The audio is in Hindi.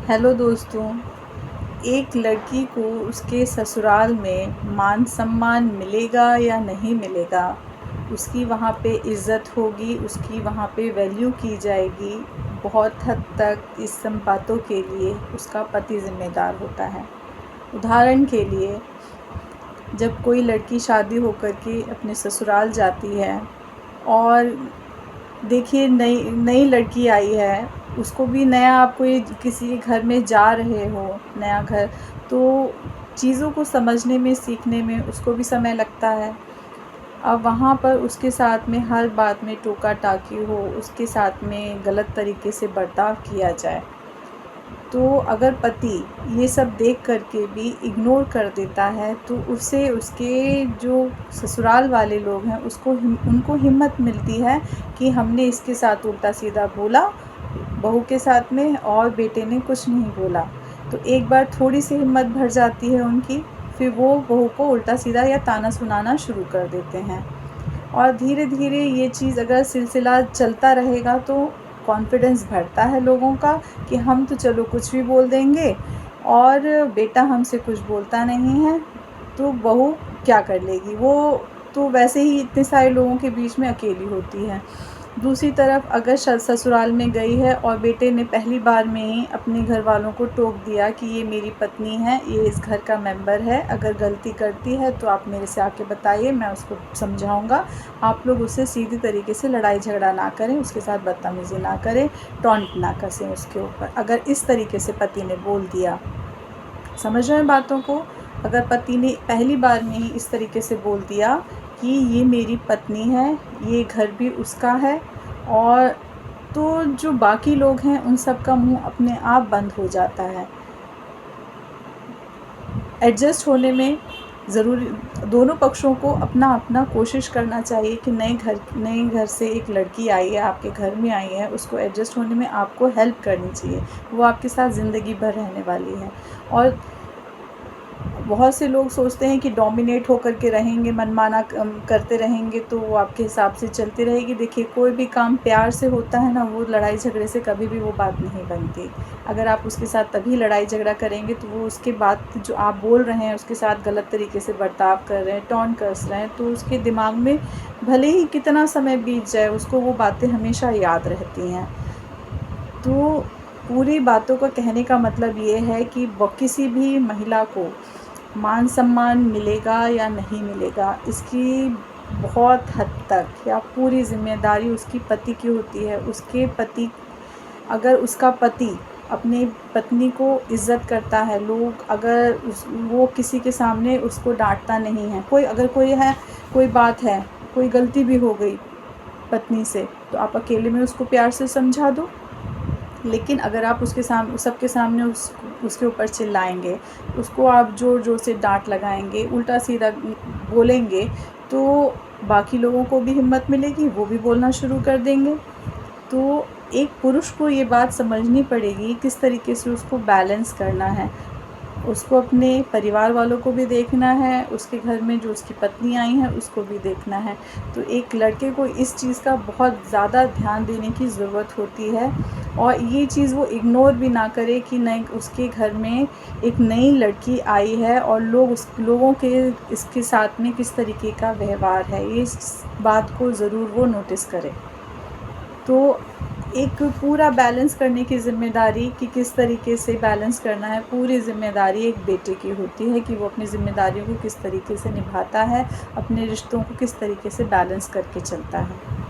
हेलो दोस्तों। एक लड़की को उसके ससुराल में मान सम्मान मिलेगा या नहीं मिलेगा, उसकी वहाँ पे इज़्ज़त होगी, उसकी वहाँ पे वैल्यू की जाएगी, बहुत हद तक इस सब बातों के लिए उसका पति ज़िम्मेदार होता है। उदाहरण के लिए, जब कोई लड़की शादी होकर के अपने ससुराल जाती है और देखिए नई नई लड़की आई है, उसको भी नया, आप कोई किसी के घर में जा रहे हो, नया घर, तो चीज़ों को समझने में, सीखने में उसको भी समय लगता है। अब वहाँ पर उसके साथ में हर बात में टोका-टाकी हो, उसके साथ में गलत तरीके से बर्ताव किया जाए, तो अगर पति ये सब देख कर के भी इग्नोर कर देता है, तो उससे उसके जो ससुराल वाले लोग हैं उनको हिम्मत मिलती है कि हमने इसके साथ उल्टा-सीधा बोला बहू के साथ में और बेटे ने कुछ नहीं बोला। तो एक बार थोड़ी-सी हिम्मत भर जाती है उनकी, फिर वो बहू को उल्टा-सीधा या ताना सुनाना शुरू कर देते हैं। और धीरे-धीरे ये चीज़ अगर सिलसिला चलता रहेगा तो कॉन्फिडेंस बढ़ता है लोगों का कि हम तो चलो कुछ भी बोल देंगे और बेटा हमसे कुछ बोलता नहीं है, तो बहू क्या कर लेगी, वो तो वैसे ही इतने सारे लोगों के बीच में अकेली होती है। दूसरी तरफ अगर ससुराल में गई है और बेटे ने पहली बार में ही अपने घर वालों को टोक दिया कि ये मेरी पत्नी है, ये इस घर का मेंबर है, अगर गलती करती है तो आप मेरे से आके बताइए, मैं उसको समझाऊंगा। आप लोग उससे सीधी तरीके से लड़ाई झगड़ा ना करें, उसके साथ बदतमीज़ी ना करें, टॉन्ट ना कसें उसके ऊपर। अगर इस तरीके से पति ने बोल दिया, समझ रहे हैं बातों को, अगर पति ने पहली बार में ही इस तरीके से बोल दिया कि ये मेरी पत्नी है, ये घर भी उसका है, और तो जो बाकी लोग हैं उन सब का मुंह अपने आप बंद हो जाता है। एडजस्ट होने में ज़रूरी दोनों पक्षों को अपना अपना कोशिश करना चाहिए कि नए घर से एक लड़की आई है, आपके घर में आई है, उसको एडजस्ट होने में आपको हेल्प करनी चाहिए। वो आपके साथ ज़िंदगी भर रहने वाली है। और बहुत से लोग सोचते हैं कि डोमिनेट होकर के रहेंगे, मनमाना करते रहेंगे तो वो आपके हिसाब से चलती रहेगी। देखिए, कोई भी काम प्यार से होता है ना, वो लड़ाई झगड़े से कभी भी वो बात नहीं बनती। अगर आप उसके साथ तभी लड़ाई झगड़ा करेंगे तो वो उसके बात जो आप बोल रहे हैं उसके साथ गलत तरीके से बर्ताव कर रहे हैं, टॉन्ट कस रहे हैं, तो उसके दिमाग में भले ही कितना समय बीत जाए, उसको वो बातें हमेशा याद रहती हैं। तो पूरी बातों का कहने का मतलब ये है कि किसी भी महिला को मान सम्मान मिलेगा या नहीं मिलेगा, इसकी बहुत हद तक या पूरी ज़िम्मेदारी उसकी पति की होती है। उसके पति, अगर उसका पति अपनी पत्नी को इज़्ज़त करता है, लोग अगर वो किसी के सामने उसको डांटता नहीं है, कोई बात है, कोई गलती भी हो गई पत्नी से, तो आप अकेले में उसको प्यार से समझा दो। लेकिन अगर आप उसके सबके सामने उसके ऊपर चिल्लाएंगे, उसको आप ज़ोर-ज़ोर से डांट लगाएंगे, उल्टा-सीधा बोलेंगे, तो बाकी लोगों को भी हिम्मत मिलेगी, वो भी बोलना शुरू कर देंगे। तो एक पुरुष को ये बात समझनी पड़ेगी किस तरीके से उसको बैलेंस करना है। उसको अपने परिवार वालों को भी देखना है, उसके घर में जो उसकी पत्नी आई है उसको भी देखना है। तो एक लड़के को इस चीज़ का बहुत ज़्यादा ध्यान देने की ज़रूरत होती है, और ये चीज़ वो इग्नोर भी ना करे कि नई उसके घर में एक नई लड़की आई है और लोगों के इसके साथ में किस तरीके का व्यवहार है, ये इस बात को ज़रूर वो नोटिस करे। तो एक पूरा बैलेंस करने की ज़िम्मेदारी कि किस तरीके से बैलेंस करना है, पूरी ज़िम्मेदारी एक बेटे की होती है कि वो अपनी ज़िम्मेदारियों को किस तरीके से निभाता है, अपने रिश्तों को किस तरीके से बैलेंस करके चलता है।